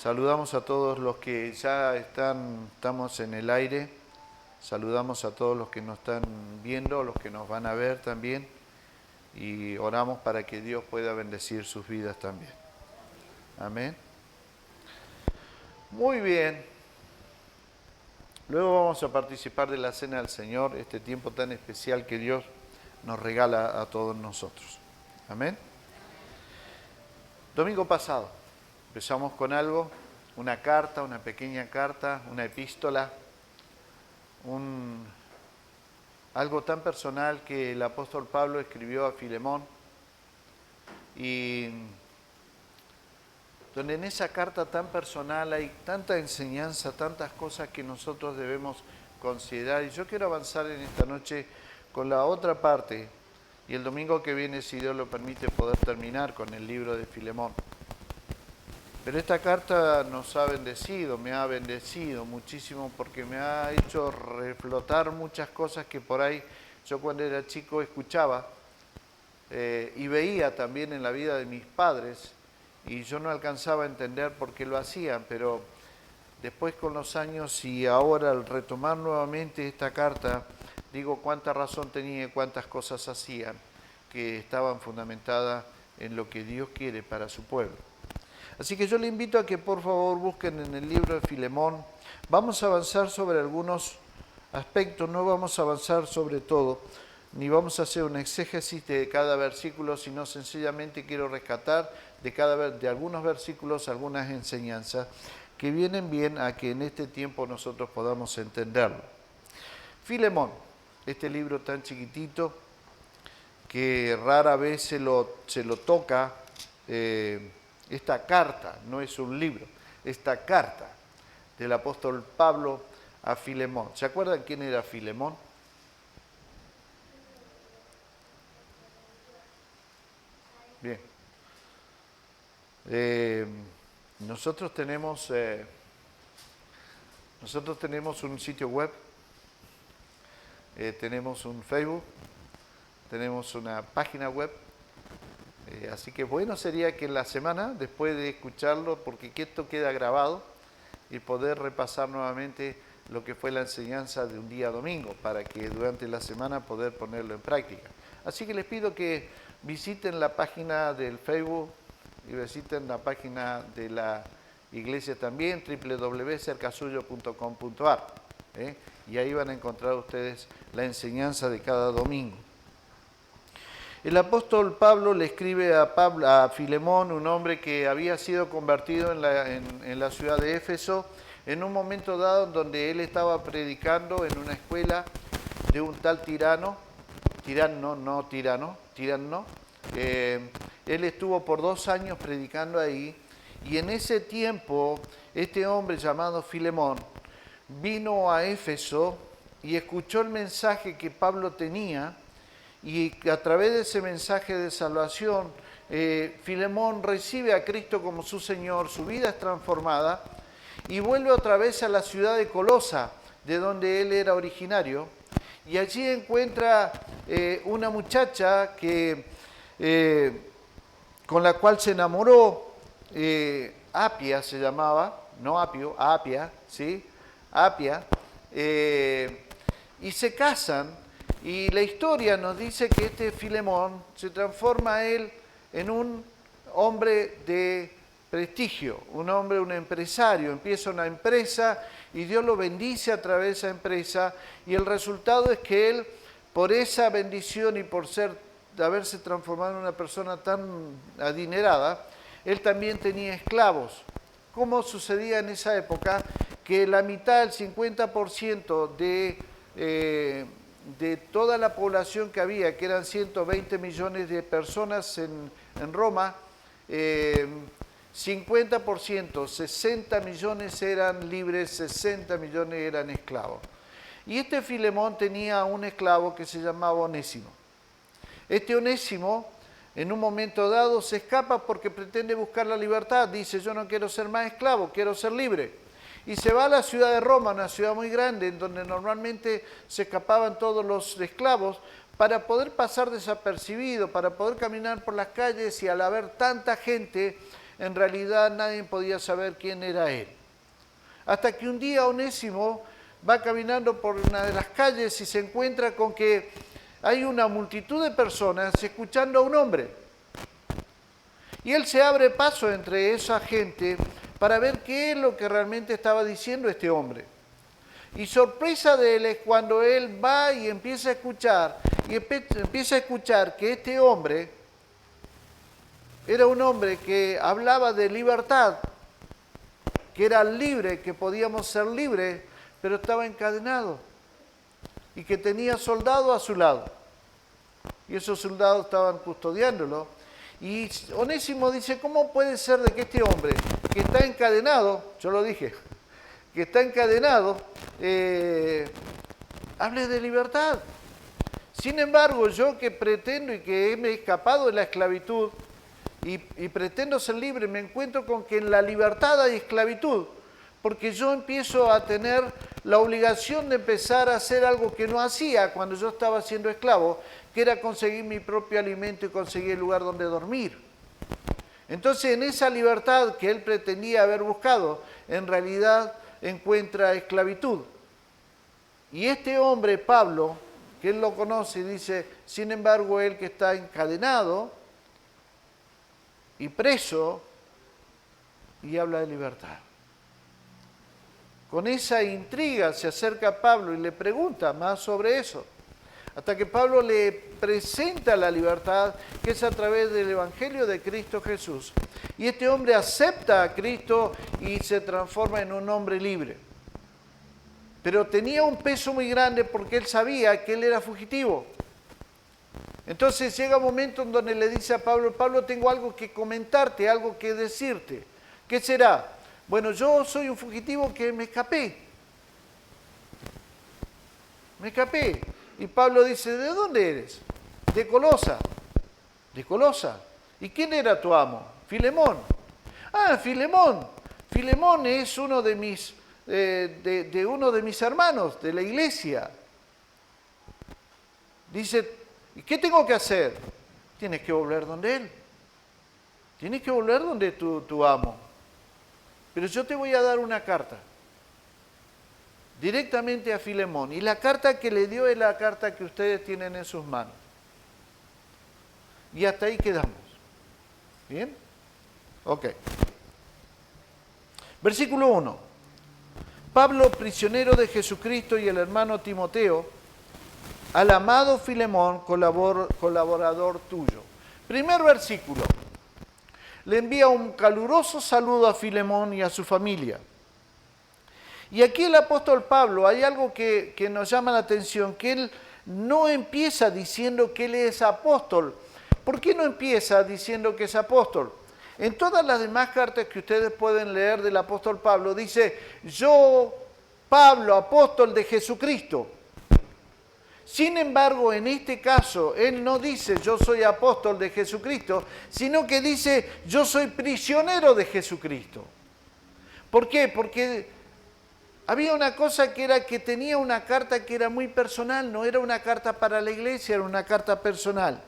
Saludamos a todos los que ya estamos en el aire. Saludamos a todos los que nos están viendo, los que nos van a ver también. Y oramos para que Dios pueda bendecir sus vidas también. Amén. Muy bien. Luego vamos a participar de la Cena del Señor, este tiempo tan especial que Dios nos regala a todos nosotros. Amén. Domingo pasado empezamos con algo, una carta, una pequeña carta, una epístola, algo tan personal que el apóstol Pablo escribió a Filemón, y donde en esa carta tan personal hay tanta enseñanza, tantas cosas que nosotros debemos considerar. Y yo quiero avanzar en esta noche con la otra parte, y el domingo que viene, si Dios lo permite, poder terminar con el libro de Filemón. Pero esta carta nos ha bendecido, me ha bendecido muchísimo, porque me ha hecho reflotar muchas cosas que por ahí yo cuando era chico escuchaba y veía también en la vida de mis padres, y yo no alcanzaba a entender por qué lo hacían, pero después con los años y ahora al retomar nuevamente esta carta, digo cuánta razón tenía y cuántas cosas hacían que estaban fundamentadas en lo que Dios quiere para su pueblo. Así que yo le invito a que por favor busquen en el libro de Filemón. Vamos a avanzar sobre algunos aspectos, no vamos a avanzar sobre todo, ni vamos a hacer un exégesis de cada versículo, sino sencillamente quiero rescatar de algunos versículos algunas enseñanzas que vienen bien a que en este tiempo nosotros podamos entenderlo. Filemón, este libro tan chiquitito que rara vez se lo toca, esta carta, no es un libro, esta carta del apóstol Pablo a Filemón. ¿Se acuerdan quién era Filemón? Bien. Nosotros tenemos un sitio web, tenemos un Facebook, tenemos una página web. Así que bueno sería que en la semana, después de escucharlo, porque esto queda grabado, y poder repasar nuevamente lo que fue la enseñanza de un día domingo, para que durante la semana poder ponerlo en práctica. Así que les pido que visiten la página del Facebook y visiten la página de la iglesia también, www.cercasuyo.com.ar, y ahí van a encontrar ustedes la enseñanza de cada domingo. El apóstol Pablo le escribe a Filemón, un hombre que había sido convertido en la ciudad de Éfeso, en un momento dado donde él estaba predicando en una escuela de un tal tirano. Él estuvo por 2 años predicando ahí, y en ese tiempo este hombre llamado Filemón vino a Éfeso y escuchó el mensaje que Pablo tenía. Y a través de ese mensaje de salvación, Filemón recibe a Cristo como su Señor, su vida es transformada, y vuelve otra vez a la ciudad de Colosa, de donde él era originario, y allí encuentra una muchacha con la cual se enamoró, Apia se llamaba, no Apio, Apia, ¿sí? Apia, y se casan. Y la historia nos dice que este Filemón se transforma él en un hombre de prestigio, un empresario. Empieza una empresa y Dios lo bendice a través de esa empresa, y el resultado es que él, por esa bendición y por haberse transformado en una persona tan adinerada, él también tenía esclavos. ¿Cómo sucedía en esa época? Que la mitad, el 50% de toda la población que había, que eran 120 millones de personas en Roma, 50%, 60 millones eran libres, 60 millones eran esclavos. Y este Filemón tenía un esclavo que se llamaba Onésimo. Este Onésimo, en un momento dado, se escapa porque pretende buscar la libertad. Dice, yo no quiero ser más esclavo, quiero ser libre. Y se va a la ciudad de Roma, una ciudad muy grande, en donde normalmente se escapaban todos los esclavos, para poder pasar desapercibido, para poder caminar por las calles, y al haber tanta gente, en realidad nadie podía saber quién era él. Hasta que un día Onésimo va caminando por una de las calles y se encuentra con que hay una multitud de personas escuchando a un hombre. Y él se abre paso entre esa gente para ver qué es lo que realmente estaba diciendo este hombre. Y sorpresa de él es cuando él va y empieza a escuchar, que este hombre era un hombre que hablaba de libertad, que era libre, que podíamos ser libres, pero estaba encadenado y que tenía soldados a su lado. Y esos soldados estaban custodiándolo. Y Onésimo dice, ¿cómo puede ser de que este hombre que está encadenado, yo lo dije, que está encadenado, hable de libertad? Sin embargo, yo que pretendo y que me he escapado de la esclavitud y pretendo ser libre, me encuentro con que en la libertad hay esclavitud, porque yo empiezo a tener la obligación de empezar a hacer algo que no hacía cuando yo estaba siendo esclavo, que era conseguir mi propio alimento y conseguir el lugar donde dormir. Entonces, en esa libertad que él pretendía haber buscado, en realidad encuentra esclavitud. Y este hombre, Pablo, que él lo conoce, dice, sin embargo, él que está encadenado y preso, y habla de libertad. Con esa intriga se acerca a Pablo y le pregunta más sobre eso, hasta que Pablo le presenta la libertad, que es a través del Evangelio de Cristo Jesús. Y este hombre acepta a Cristo y se transforma en un hombre libre. Pero tenía un peso muy grande porque él sabía que él era fugitivo. Entonces llega un momento en donde le dice a Pablo, Pablo, tengo algo que comentarte, algo que decirte. ¿Qué será? Bueno, yo soy un fugitivo que me escapé. Me escapé. Y Pablo dice, ¿de dónde eres? De Colosa. De Colosa. ¿Y quién era tu amo? Filemón. Ah, Filemón. Filemón es uno de mis, uno de mis hermanos de la iglesia. Dice, ¿y qué tengo que hacer? Tienes que volver donde él. Tienes que volver donde tu amo. Pero yo te voy a dar una carta. Directamente a Filemón. Y la carta que le dio es la carta que ustedes tienen en sus manos. Y hasta ahí quedamos. ¿Bien? Ok. Versículo 1. Pablo, prisionero de Jesucristo, y el hermano Timoteo, al amado Filemón, colaborador tuyo. Primer versículo. Le envía un caluroso saludo a Filemón y a su familia. Y aquí el apóstol Pablo, hay algo que nos llama la atención, que él no empieza diciendo que él es apóstol. ¿Por qué no empieza diciendo que es apóstol? En todas las demás cartas que ustedes pueden leer del apóstol Pablo, dice, yo, Pablo, apóstol de Jesucristo. Sin embargo, en este caso, él no dice yo soy apóstol de Jesucristo, sino que dice yo soy prisionero de Jesucristo. ¿Por qué? Porque había una cosa que era que tenía una carta que era muy personal, no era una carta para la iglesia, era una carta personal.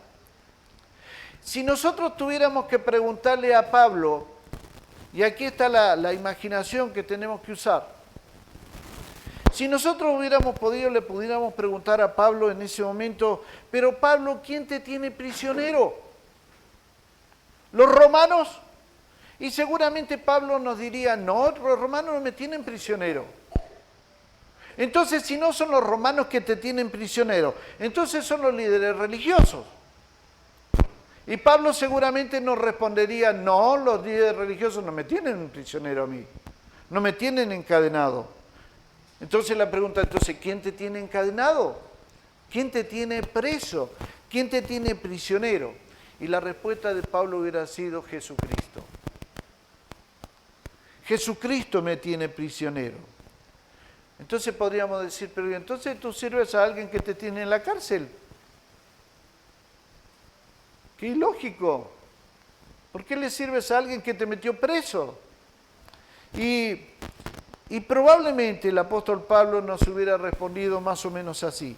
Si nosotros tuviéramos que preguntarle a Pablo, y aquí está la imaginación que tenemos que usar, si nosotros hubiéramos podido, le pudiéramos preguntar a Pablo en ese momento, pero Pablo, ¿quién te tiene prisionero? ¿Los romanos? Y seguramente Pablo nos diría, no, los romanos no me tienen prisionero. Entonces, si no son los romanos que te tienen prisionero, entonces son los líderes religiosos. Y Pablo seguramente nos respondería, no, los líderes religiosos no me tienen prisionero a mí, no me tienen encadenado. Entonces la pregunta, ¿quién te tiene encadenado? ¿Quién te tiene preso? ¿Quién te tiene prisionero? Y la respuesta de Pablo hubiera sido Jesucristo. Jesucristo me tiene prisionero. Entonces podríamos decir, pero entonces tú sirves a alguien que te tiene en la cárcel. ¡Qué ilógico! ¿Por qué le sirves a alguien que te metió preso? Y probablemente el apóstol Pablo nos hubiera respondido más o menos así.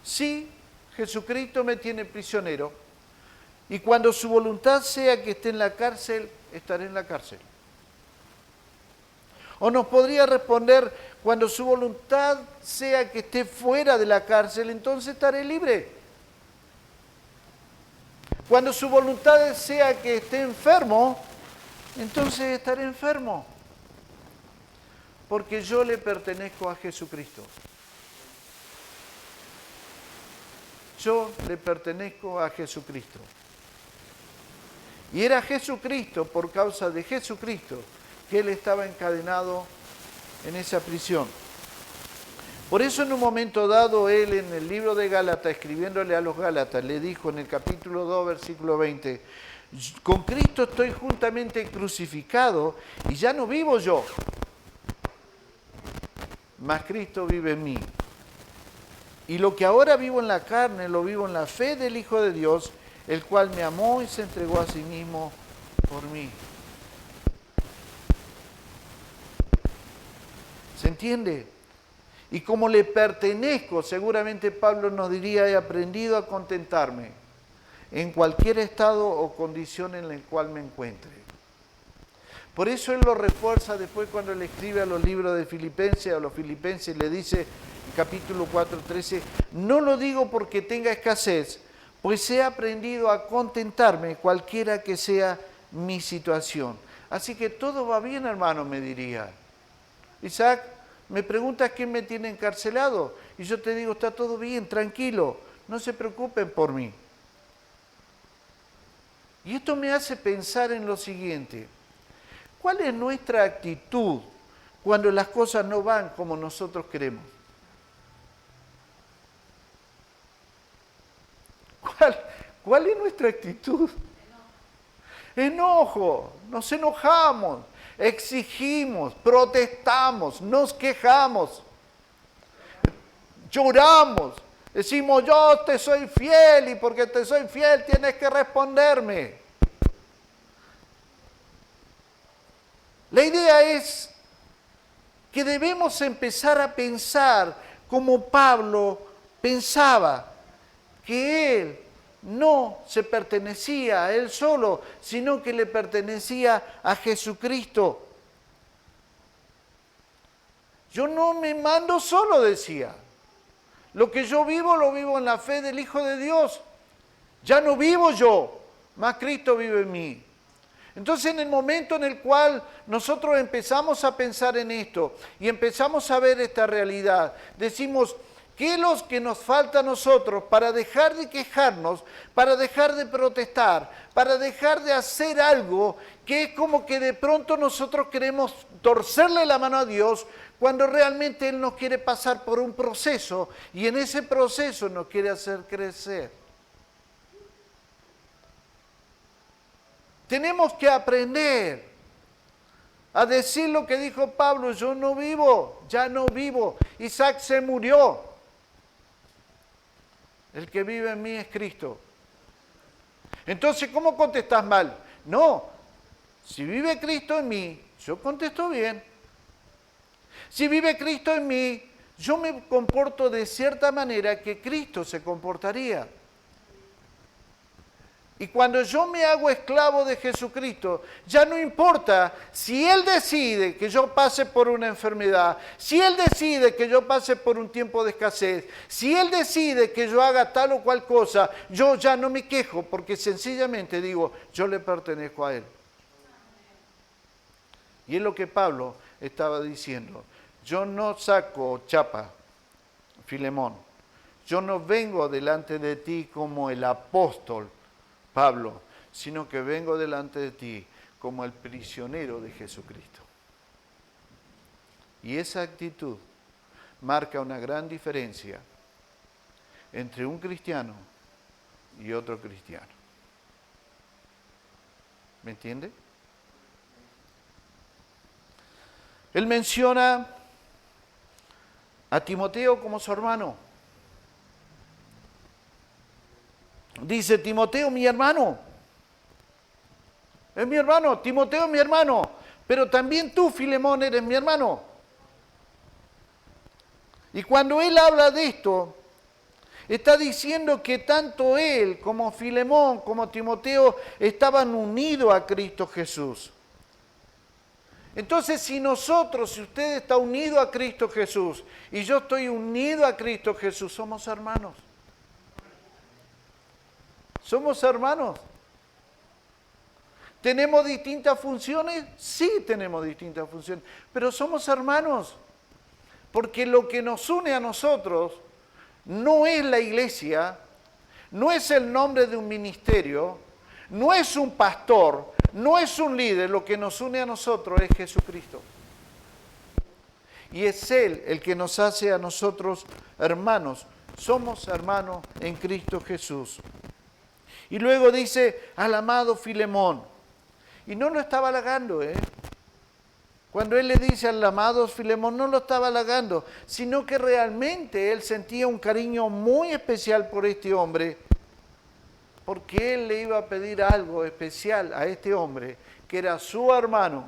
Sí, Jesucristo me tiene prisionero, Y cuando su voluntad sea que esté en la cárcel, estaré en la cárcel. O nos podría responder, cuando su voluntad sea que esté fuera de la cárcel, entonces estaré libre. Cuando su voluntad sea que esté enfermo, entonces estaré enfermo. Porque yo le pertenezco a Jesucristo. Yo le pertenezco a Jesucristo. Y era Jesucristo, por causa de Jesucristo, que él estaba encadenado en esa prisión. Por eso en un momento dado él en el libro de Gálatas, escribiéndole a los Gálatas, le dijo en el capítulo 2, versículo 20, con Cristo estoy juntamente crucificado y ya no vivo yo, mas Cristo vive en mí. Y lo que ahora vivo en la carne, lo vivo en la fe del Hijo de Dios, el cual me amó y se entregó a sí mismo por mí. ¿Se entiende? Y como le pertenezco, seguramente Pablo nos diría, he aprendido a contentarme en cualquier estado o condición en la cual me encuentre. Por eso él lo refuerza después cuando le escribe a los libros de Filipenses, a los filipenses le dice, capítulo 4, 13, no lo digo porque tenga escasez, pues he aprendido a contentarme cualquiera que sea mi situación. Así que todo va bien, hermano, me diría. Isaac, me preguntas quién me tiene encarcelado y yo te digo, está todo bien, tranquilo, no se preocupen por mí. Y esto me hace pensar en lo siguiente, ¿cuál es nuestra actitud cuando las cosas no van como nosotros queremos? ¿Cuál es nuestra actitud? Enojo, nos enojamos, exigimos, protestamos, nos quejamos, lloramos, decimos yo te soy fiel y porque te soy fiel tienes que responderme. La idea es que debemos empezar a pensar como Pablo pensaba, que él no se pertenecía a él solo, sino que le pertenecía a Jesucristo. Yo no me mando solo, decía. Lo que yo vivo, lo vivo en la fe del Hijo de Dios. Ya no vivo yo, mas Cristo vive en mí. Entonces, en el momento en el cual nosotros empezamos a pensar en esto y empezamos a ver esta realidad, decimos, ¿qué es lo que nos falta a nosotros para dejar de quejarnos, para dejar de protestar, para dejar de hacer algo que es como que de pronto nosotros queremos torcerle la mano a Dios cuando realmente Él nos quiere pasar por un proceso y en ese proceso nos quiere hacer crecer? Tenemos que aprender a decir lo que dijo Pablo, yo no vivo, ya no vivo, Isaac se murió. El que vive en mí es Cristo. Entonces, ¿cómo contestás mal? No, si vive Cristo en mí, yo contesto bien. Si vive Cristo en mí, yo me comporto de cierta manera que Cristo se comportaría. Y cuando yo me hago esclavo de Jesucristo, ya no importa si Él decide que yo pase por una enfermedad, si Él decide que yo pase por un tiempo de escasez, si Él decide que yo haga tal o cual cosa, yo ya no me quejo porque sencillamente digo, yo le pertenezco a Él. Y es lo que Pablo estaba diciendo. Yo no saco chapa, Filemón. Yo no vengo delante de ti como el apóstol Pablo, sino que vengo delante de ti como el prisionero de Jesucristo. Y esa actitud marca una gran diferencia entre un cristiano y otro cristiano. ¿Me entiende? Él menciona a Timoteo como su hermano. Dice, Timoteo, mi hermano. Es mi hermano, Timoteo es mi hermano. Pero también tú, Filemón, eres mi hermano. Y cuando él habla de esto, Está diciendo que tanto él como Filemón, como Timoteo, estaban unidos a Cristo Jesús. Entonces, si usted está unido a Cristo Jesús y yo estoy unido a Cristo Jesús, somos hermanos. Somos hermanos. ¿Tenemos distintas funciones? Sí, tenemos distintas funciones, pero somos hermanos. Porque lo que nos une a nosotros no es la iglesia, no es el nombre de un ministerio, no es un pastor, no es un líder. Lo que nos une a nosotros es Jesucristo. Y es Él el que nos hace a nosotros hermanos. Somos hermanos en Cristo Jesús. Y luego dice al amado Filemón. Y no lo estaba halagando, Cuando él le dice al amado Filemón, no lo estaba halagando, sino que realmente él sentía un cariño muy especial por este hombre, porque él le iba a pedir algo especial a este hombre, que era su hermano,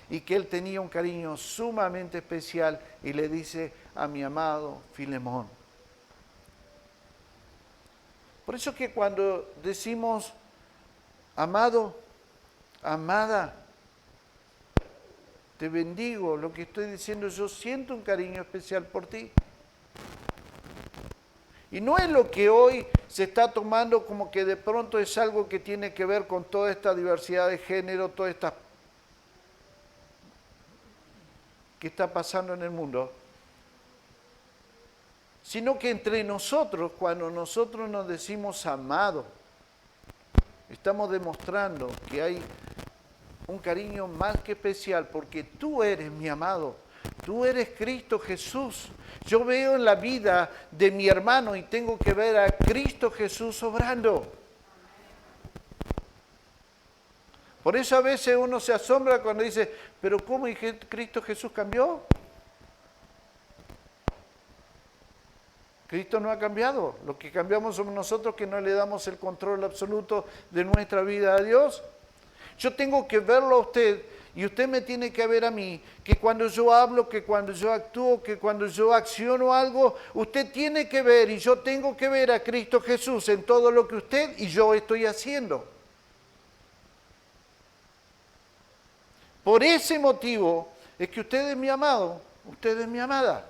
y que él tenía un cariño sumamente especial, y le dice a mi amado Filemón. Por eso que cuando decimos amado, amada, te bendigo, lo que estoy diciendo, yo siento un cariño especial por ti. Y no es lo que hoy se está tomando como que de pronto es algo que tiene que ver con toda esta diversidad de género, toda esta que está pasando en el mundo, sino que entre nosotros, cuando nosotros nos decimos amado, estamos demostrando que hay un cariño más que especial, porque tú eres mi amado, tú eres Cristo Jesús. Yo veo en la vida de mi hermano y tengo que ver a Cristo Jesús obrando. Por eso a veces uno se asombra cuando dice, pero ¿cómo Cristo Jesús cambió? Cristo no ha cambiado. Lo que cambiamos somos nosotros, que no le damos el control absoluto de nuestra vida a Dios. Yo tengo que verlo a usted y usted me tiene que ver a mí, que cuando yo hablo, que cuando yo actúo, que cuando yo acciono algo, usted tiene que ver y yo tengo que ver a Cristo Jesús en todo lo que usted y yo estoy haciendo. Por ese motivo es que usted es mi amado, usted es mi amada.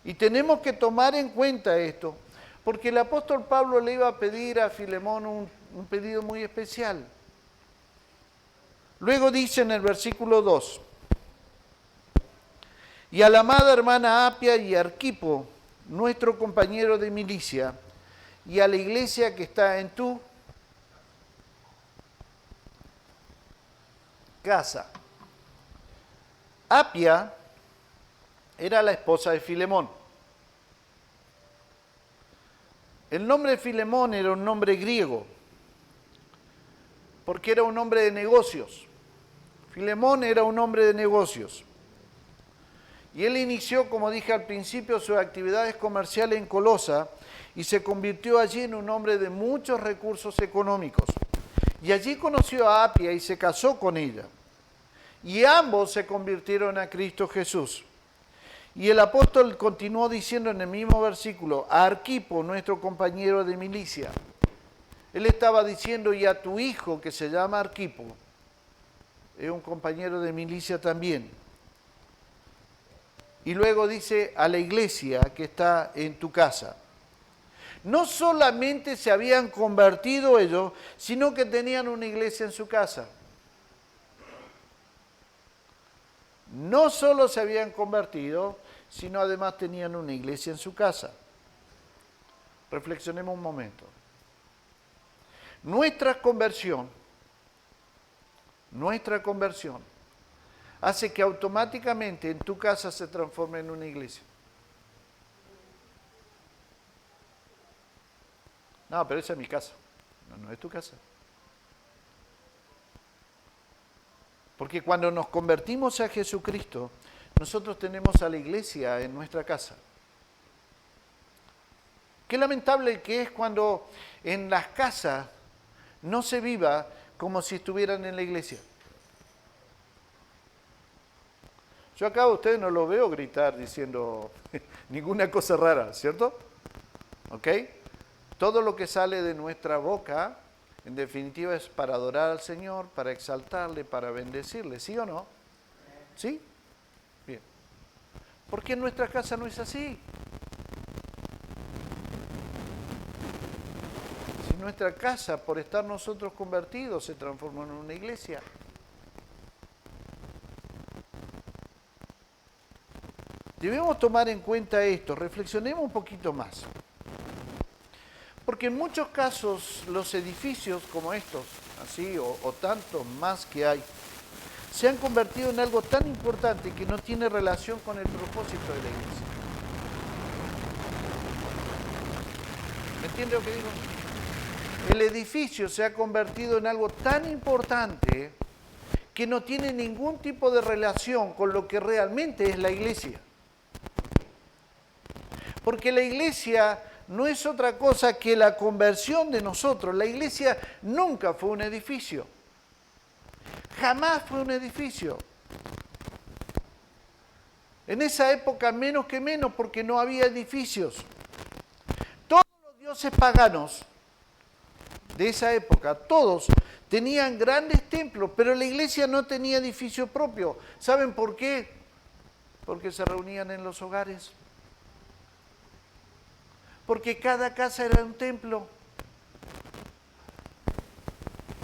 Y tenemos que tomar en cuenta esto, porque el apóstol Pablo le iba a pedir a Filemón un pedido muy especial. Luego dice en el versículo 2, y a la amada hermana Apia y Arquipo, nuestro compañero de milicia, y a la iglesia que está en tu casa. Apia era la esposa de Filemón. El nombre de Filemón era un nombre griego, porque era un hombre de negocios. Filemón era un hombre de negocios. Y él inició, como dije al principio, sus actividades comerciales en Colosa y se convirtió allí en un hombre de muchos recursos económicos. Y allí conoció a Apia y se casó con ella. Y ambos se convirtieron a Cristo Jesús. Y el apóstol continuó diciendo en el mismo versículo, a Arquipo, nuestro compañero de milicia. Él estaba diciendo, y a tu hijo que se llama Arquipo, es un compañero de milicia también. Y luego dice, a la iglesia que está en tu casa. No solamente se habían convertido ellos, sino que tenían una iglesia en su casa. No solo se habían convertido, sino además tenían una iglesia en su casa. Reflexionemos un momento. Nuestra conversión hace que automáticamente en tu casa se transforme en una iglesia. No, pero esa es mi casa. No es tu casa. Porque cuando nos convertimos a Jesucristo, nosotros tenemos a la iglesia en nuestra casa. Qué lamentable que es cuando en las casas no se viva como si estuvieran en la iglesia. Yo acá a ustedes no lo veo gritar diciendo ninguna cosa rara, ¿cierto? ¿Ok? Todo lo que sale de nuestra boca, en definitiva, es para adorar al Señor, para exaltarle, para bendecirle, ¿sí o no? ¿Sí? Bien. ¿Por qué en nuestra casa no es así? Si nuestra casa, por estar nosotros convertidos, se transformó en una iglesia. Debemos tomar en cuenta esto, reflexionemos un poquito más. Porque en muchos casos los edificios como estos, así, o tantos más que hay, se han convertido en algo tan importante que no tiene relación con el propósito de la iglesia. ¿Me entiende lo que digo? El edificio se ha convertido en algo tan importante que no tiene ningún tipo de relación con lo que realmente es la iglesia. Porque la iglesia no es otra cosa que la conversión de nosotros. La iglesia nunca fue un edificio. Jamás fue un edificio. En esa época menos que menos porque no había edificios. Todos los dioses paganos de esa época, todos tenían grandes templos, pero la iglesia no tenía edificio propio. ¿Saben por qué? Porque se reunían en los hogares. Porque cada casa era un templo.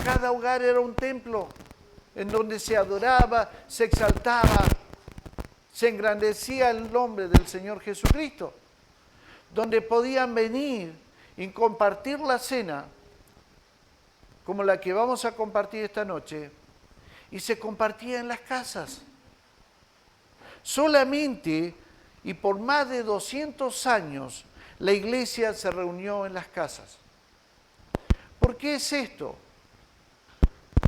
Cada hogar era un templo en donde se adoraba, se exaltaba, se engrandecía el nombre del Señor Jesucristo. Donde podían venir y compartir la cena, como la que vamos a compartir esta noche, y se compartía en las casas. Solamente y por más de 200 años, la iglesia se reunió en las casas. ¿Por qué es esto?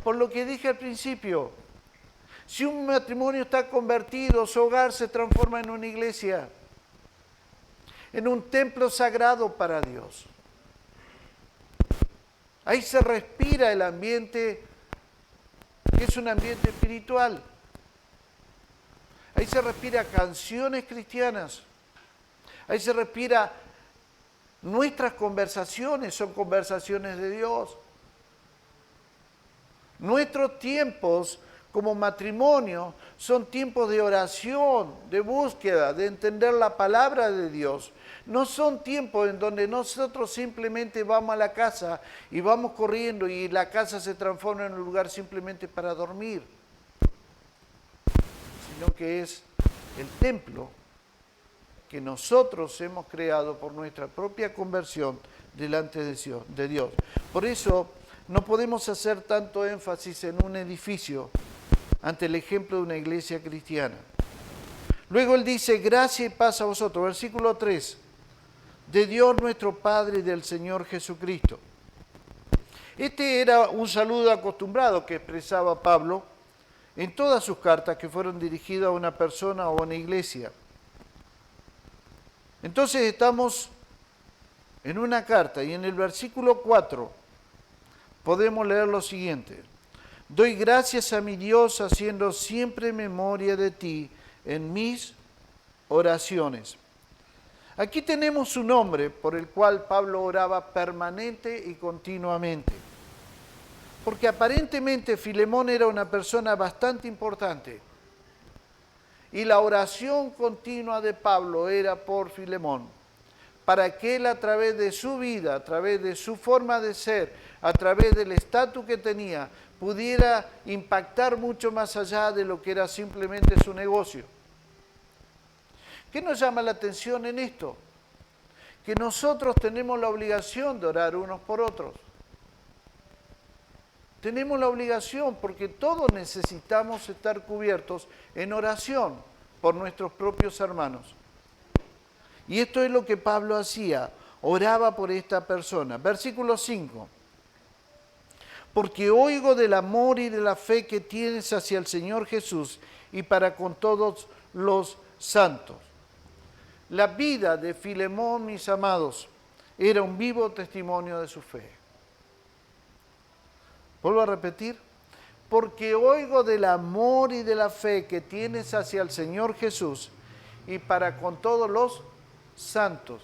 Por lo que dije al principio. Si un matrimonio está convertido, su hogar se transforma en una iglesia, en un templo sagrado para Dios. Ahí se respira el ambiente, que es un ambiente espiritual. Ahí se respira canciones cristianas. Ahí se respira. Nuestras conversaciones son conversaciones de Dios. Nuestros tiempos como matrimonio son tiempos de oración, de búsqueda, de entender la palabra de Dios. No son tiempos en donde nosotros simplemente vamos a la casa y vamos corriendo y la casa se transforma en un lugar simplemente para dormir, sino que es el templo que nosotros hemos creado por nuestra propia conversión delante de Dios. Por eso no podemos hacer tanto énfasis en un edificio ante el ejemplo de una iglesia cristiana. Luego él dice, gracia y paz a vosotros, versículo 3, de Dios nuestro Padre y del Señor Jesucristo. Este era un saludo acostumbrado que expresaba Pablo en todas sus cartas que fueron dirigidas a una persona o a una iglesia. Entonces estamos en una carta y en el versículo 4 podemos leer lo siguiente. Doy gracias a mi Dios haciendo siempre memoria de ti en mis oraciones. Aquí tenemos un nombre por el cual Pablo oraba permanente y continuamente. Porque aparentemente Filemón era una persona bastante importante. Y la oración continua de Pablo era por Filemón, para que él a través de su vida, a través de su forma de ser, a través del estatus que tenía, pudiera impactar mucho más allá de lo que era simplemente su negocio. ¿Qué nos llama la atención en esto? Que nosotros tenemos la obligación de orar unos por otros. Tenemos la obligación porque todos necesitamos estar cubiertos en oración por nuestros propios hermanos. Y esto es lo que Pablo hacía, oraba por esta persona. Versículo 5. Porque oigo del amor y de la fe que tienes hacia el Señor Jesús y para con todos los santos. La vida de Filemón, mis amados, era un vivo testimonio de su fe. Vuelvo a repetir, porque oigo del amor y de la fe que tienes hacia el Señor Jesús y para con todos los santos.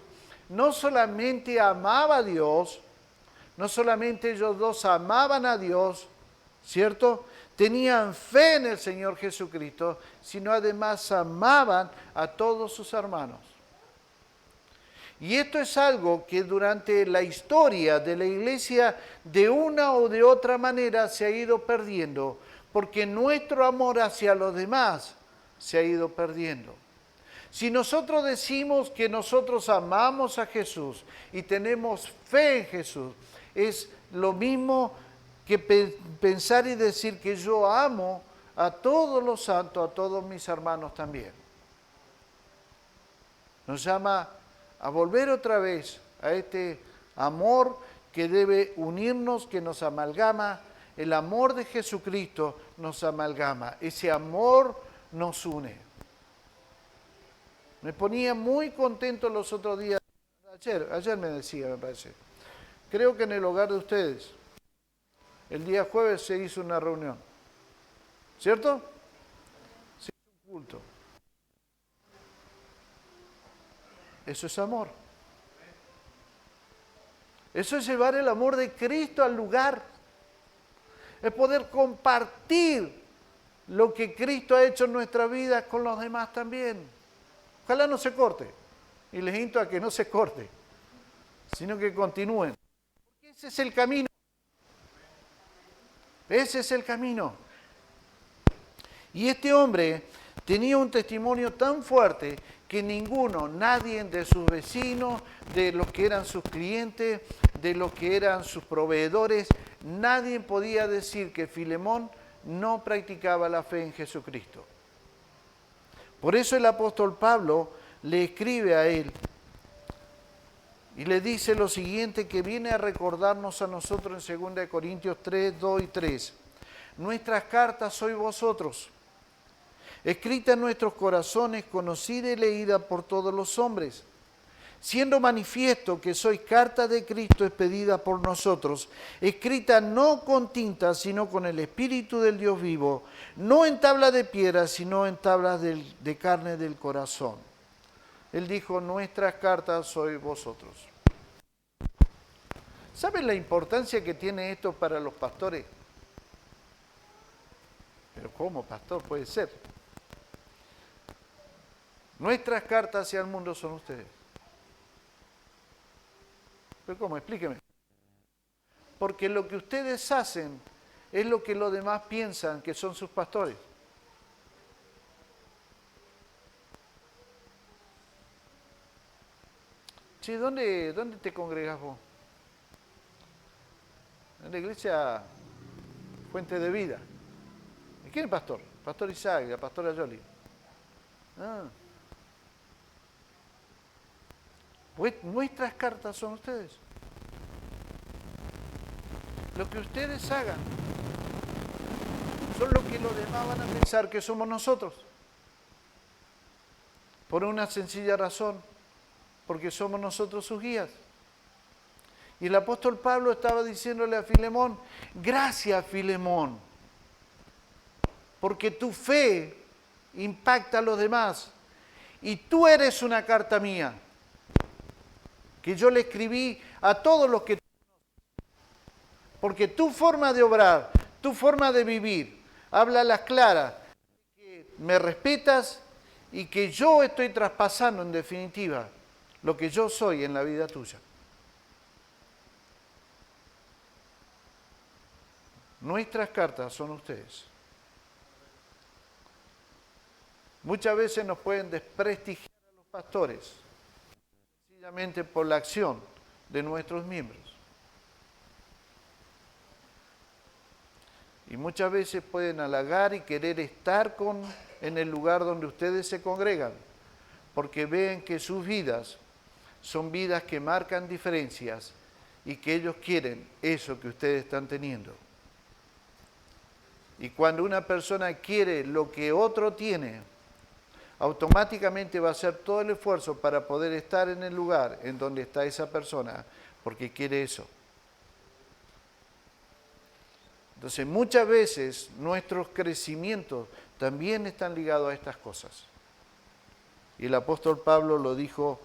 No solamente amaba a Dios, no solamente ellos dos amaban a Dios, ¿cierto? Tenían fe en el Señor Jesucristo, sino además amaban a todos sus hermanos. Y esto es algo que durante la historia de la iglesia de una o de otra manera se ha ido perdiendo, porque nuestro amor hacia los demás se ha ido perdiendo. Si nosotros decimos que nosotros amamos a Jesús y tenemos fe en Jesús, es lo mismo que pensar y decir que yo amo a todos los santos, a todos mis hermanos también. Nos llama a volver otra vez a este amor que debe unirnos, que nos amalgama. El amor de Jesucristo nos amalgama, ese amor nos une. Me ponía muy contento los otros días, ayer me decía, me parece, creo que en el hogar de ustedes, el día jueves se hizo una reunión, ¿cierto? Se hizo un culto. Eso es amor. Eso es llevar el amor de Cristo al lugar. Es poder compartir lo que Cristo ha hecho en nuestra vida con los demás también. Ojalá no se corte. Y les invito a que no se corte, sino que continúen. Porque ese es el camino. Ese es el camino. Y este hombre tenía un testimonio tan fuerte que ninguno, nadie de sus vecinos, de los que eran sus clientes, de los que eran sus proveedores, nadie podía decir que Filemón no practicaba la fe en Jesucristo. Por eso el apóstol Pablo le escribe a él y le dice lo siguiente que viene a recordarnos a nosotros en 2 Corintios 3, 2 y 3. Nuestras cartas sois vosotros, escrita en nuestros corazones, conocida y leída por todos los hombres, siendo manifiesto que sois carta de Cristo expedida por nosotros, escrita no con tinta, sino con el Espíritu del Dios vivo, no en tabla de piedra, sino en tablas de carne del corazón. Él dijo, nuestras cartas sois vosotros. ¿Saben la importancia que tiene esto para los pastores? Pero ¿cómo, pastor? Puede ser. Nuestras cartas hacia el mundo son ustedes. ¿Pero cómo? Explíqueme. Porque lo que ustedes hacen es lo que los demás piensan que son sus pastores. Che, ¿dónde te congregas vos? En la iglesia Fuente de Vida. ¿Y quién es pastor? Pastor Isaac, la pastora Yoli. Pues nuestras cartas son ustedes. Lo que ustedes hagan son lo que los demás van a pensar que somos nosotros. Por una sencilla razón, porque somos nosotros sus guías. Y el apóstol Pablo estaba diciéndole a Filemón, gracias Filemón, porque tu fe impacta a los demás. Y tú eres una carta mía, que yo le escribí a todos los que... Porque tu forma de obrar, tu forma de vivir, habla a las claras, que me respetas y que yo estoy traspasando en definitiva lo que yo soy en la vida tuya. Nuestras cartas son ustedes. Muchas veces nos pueden desprestigiar a los pastores, sencillamente por la acción de nuestros miembros. Y muchas veces pueden halagar y querer estar en el lugar donde ustedes se congregan, porque ven que sus vidas son vidas que marcan diferencias y que ellos quieren eso que ustedes están teniendo. Y cuando una persona quiere lo que otro tiene, automáticamente va a hacer todo el esfuerzo para poder estar en el lugar en donde está esa persona, porque quiere eso. Entonces, muchas veces nuestros crecimientos también están ligados a estas cosas. Y el apóstol Pablo lo dijo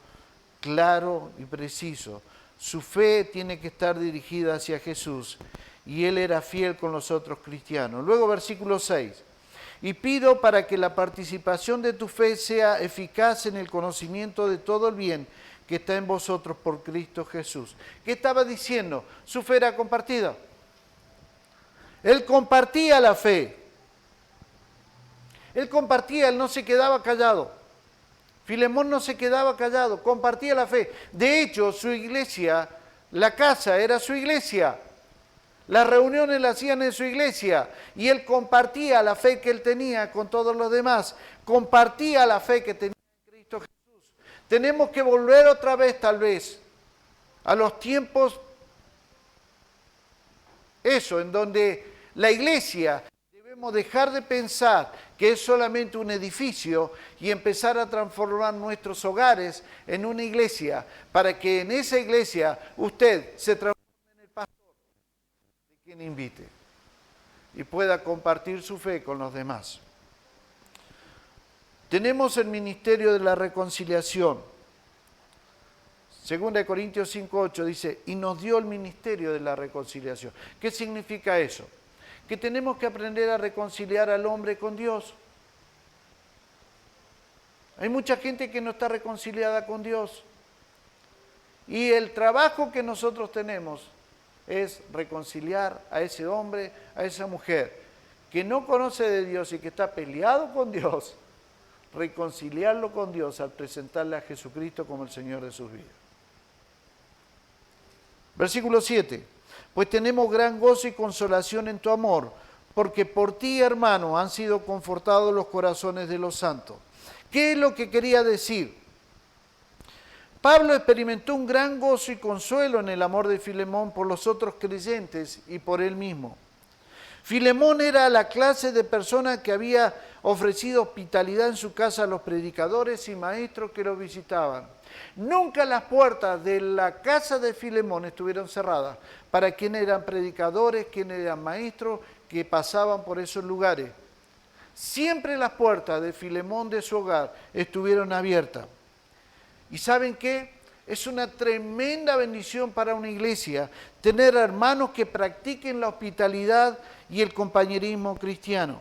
claro y preciso. Su fe tiene que estar dirigida hacia Jesús y él era fiel con los otros cristianos. Luego, versículo 6. Y pido para que la participación de tu fe sea eficaz en el conocimiento de todo el bien que está en vosotros por Cristo Jesús. ¿Qué estaba diciendo? Su fe era compartida. Él compartía la fe. Él compartía, él no se quedaba callado. Filemón no se quedaba callado, compartía la fe. De hecho, su iglesia, la casa era su iglesia. Las reuniones las hacían en su iglesia y él compartía la fe que él tenía con todos los demás. Compartía la fe que tenía en Cristo Jesús. Tenemos que volver otra vez, tal vez, a los tiempos, en donde la iglesia, debemos dejar de pensar que es solamente un edificio y empezar a transformar nuestros hogares en una iglesia, para que en esa iglesia usted se transforme en el pastor de quien invite y pueda compartir su fe con los demás. Tenemos el ministerio de la reconciliación. 2 Corintios 5:8 dice, y nos dio el ministerio de la reconciliación. ¿Qué significa eso? Que tenemos que aprender a reconciliar al hombre con Dios. Hay mucha gente que no está reconciliada con Dios. Y el trabajo que nosotros tenemos es reconciliar a ese hombre, a esa mujer, que no conoce de Dios y que está peleado con Dios, reconciliarlo con Dios al presentarle a Jesucristo como el Señor de sus vidas. Versículo 7. Pues tenemos gran gozo y consolación en tu amor, porque por ti, hermano, han sido confortados los corazones de los santos. ¿Qué es lo que quería decir? Pablo experimentó un gran gozo y consuelo en el amor de Filemón por los otros creyentes y por él mismo. Filemón era la clase de persona que había ofrecido hospitalidad en su casa a los predicadores y maestros que lo visitaban. Nunca las puertas de la casa de Filemón estuvieron cerradas para quienes eran predicadores, quienes eran maestros que pasaban por esos lugares. Siempre las puertas de Filemón de su hogar estuvieron abiertas. ¿Y saben qué? Es una tremenda bendición para una iglesia tener hermanos que practiquen la hospitalidad y el compañerismo cristiano.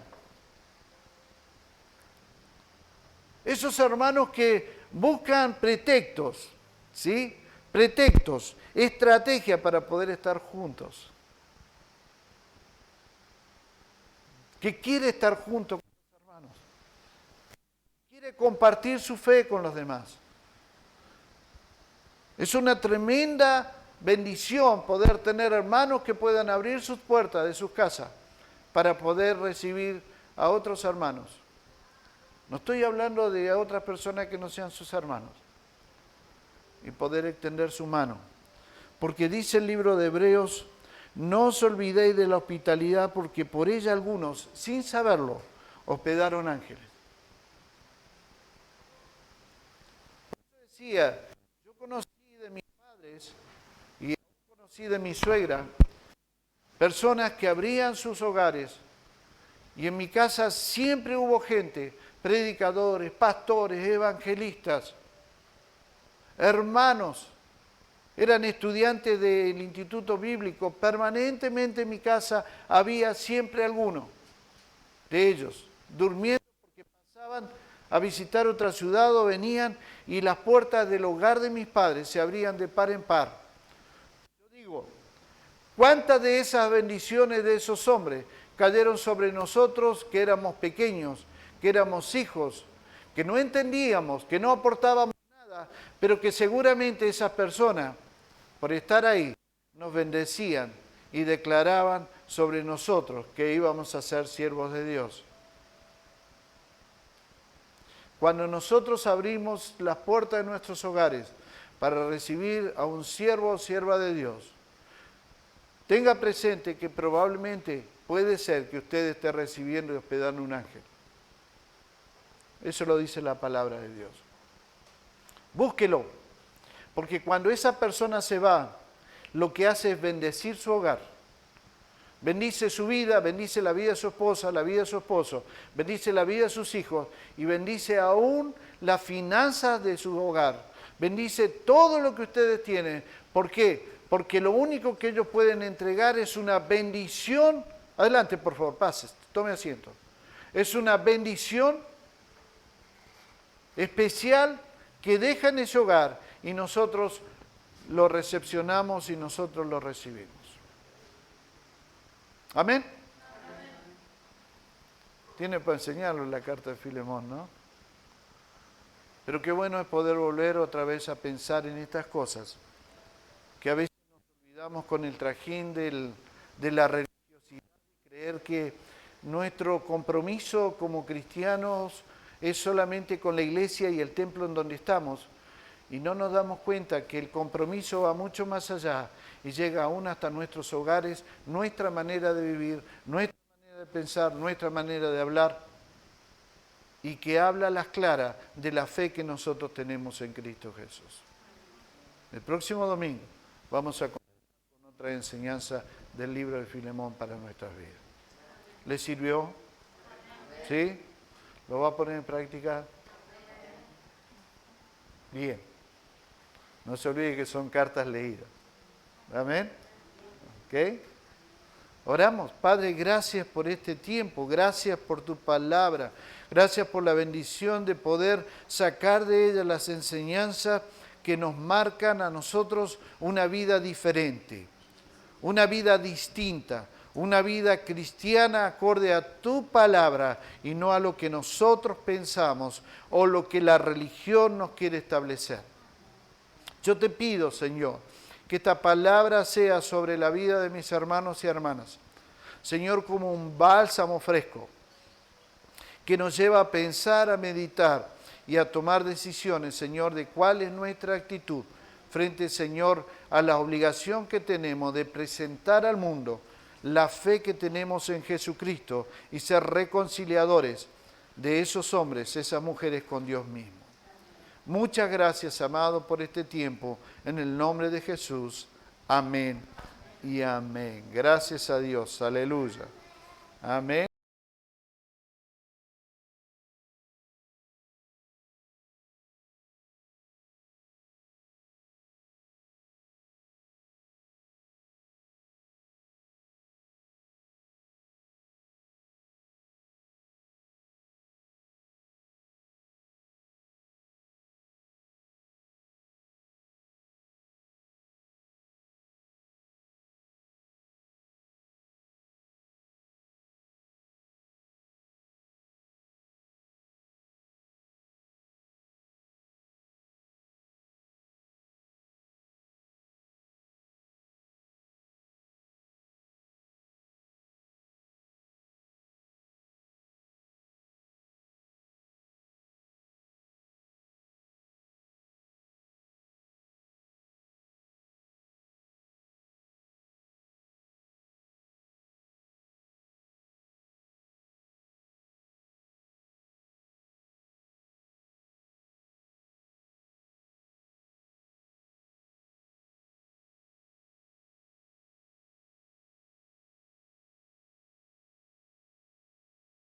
Esos hermanos que buscan pretextos, ¿sí? Pretextos, estrategia para poder estar juntos. Que quiere estar junto con los hermanos. Quiere compartir su fe con los demás. Es una tremenda bendición poder tener hermanos que puedan abrir sus puertas de sus casas para poder recibir a otros hermanos. No estoy hablando de otras personas que no sean sus hermanos. Y poder extender su mano. Porque dice el libro de Hebreos, no os olvidéis de la hospitalidad porque por ella algunos, sin saberlo, hospedaron ángeles. Por eso decía, yo conocí de mis padres y conocí de mi suegra personas que abrían sus hogares y en mi casa siempre hubo gente, predicadores, pastores, evangelistas, hermanos, eran estudiantes del instituto bíblico, permanentemente en mi casa había siempre alguno de ellos, durmiendo porque pasaban a visitar otra ciudad o venían y las puertas del hogar de mis padres se abrían de par en par. Yo digo, ¿cuántas de esas bendiciones de esos hombres cayeron sobre nosotros que éramos pequeños, que éramos hijos, que no entendíamos, que no aportábamos nada, pero que seguramente esas personas, por estar ahí, nos bendecían y declaraban sobre nosotros que íbamos a ser siervos de Dios? Cuando nosotros abrimos las puertas de nuestros hogares para recibir a un siervo o sierva de Dios, tenga presente que probablemente puede ser que usted esté recibiendo y hospedando un ángel. Eso lo dice la palabra de Dios. Búsquelo, porque cuando esa persona se va, lo que hace es bendecir su hogar, Bendice su vida, bendice la vida de su esposa, la vida de su esposo, bendice la vida de sus hijos y bendice aún las finanzas de su hogar. Bendice todo lo que ustedes tienen. ¿Por qué? Porque lo único que ellos pueden entregar es una bendición. Adelante, por favor, pase, tome asiento. Es una bendición especial que deja en ese hogar y nosotros lo recepcionamos y nosotros lo recibimos. ¿Amén? Tiene para enseñarlo la carta de Filemón, ¿no? Pero qué bueno es poder volver otra vez a pensar en estas cosas, que a veces nos olvidamos con el trajín de la religiosidad y creer que nuestro compromiso como cristianos es solamente con la iglesia y el templo en donde estamos, y no nos damos cuenta que el compromiso va mucho más allá y llega aún hasta nuestros hogares, nuestra manera de vivir, nuestra manera de pensar, nuestra manera de hablar, y que habla a las claras de la fe que nosotros tenemos en Cristo Jesús. El próximo domingo vamos a continuar con otra enseñanza del libro de Filemón para nuestras vidas. ¿Les sirvió? ¿Sí? ¿Lo va a poner en práctica? Bien. No se olvide que son cartas leídas. Amén. ¿Ok? Oramos. Padre, gracias por este tiempo. Gracias por tu palabra. Gracias por la bendición de poder sacar de ella las enseñanzas que nos marcan a nosotros una vida diferente, una vida distinta, una vida cristiana acorde a tu palabra y no a lo que nosotros pensamos o lo que la religión nos quiere establecer. Yo te pido, Señor, que esta palabra sea sobre la vida de mis hermanos y hermanas, Señor, como un bálsamo fresco que nos lleva a pensar, a meditar y a tomar decisiones, Señor, de cuál es nuestra actitud frente, Señor, a la obligación que tenemos de presentar al mundo la fe que tenemos en Jesucristo y ser reconciliadores de esos hombres, esas mujeres con Dios mismo. Muchas gracias, amado, por este tiempo. En el nombre de Jesús. Amén y amén. Gracias a Dios. Aleluya. Amén.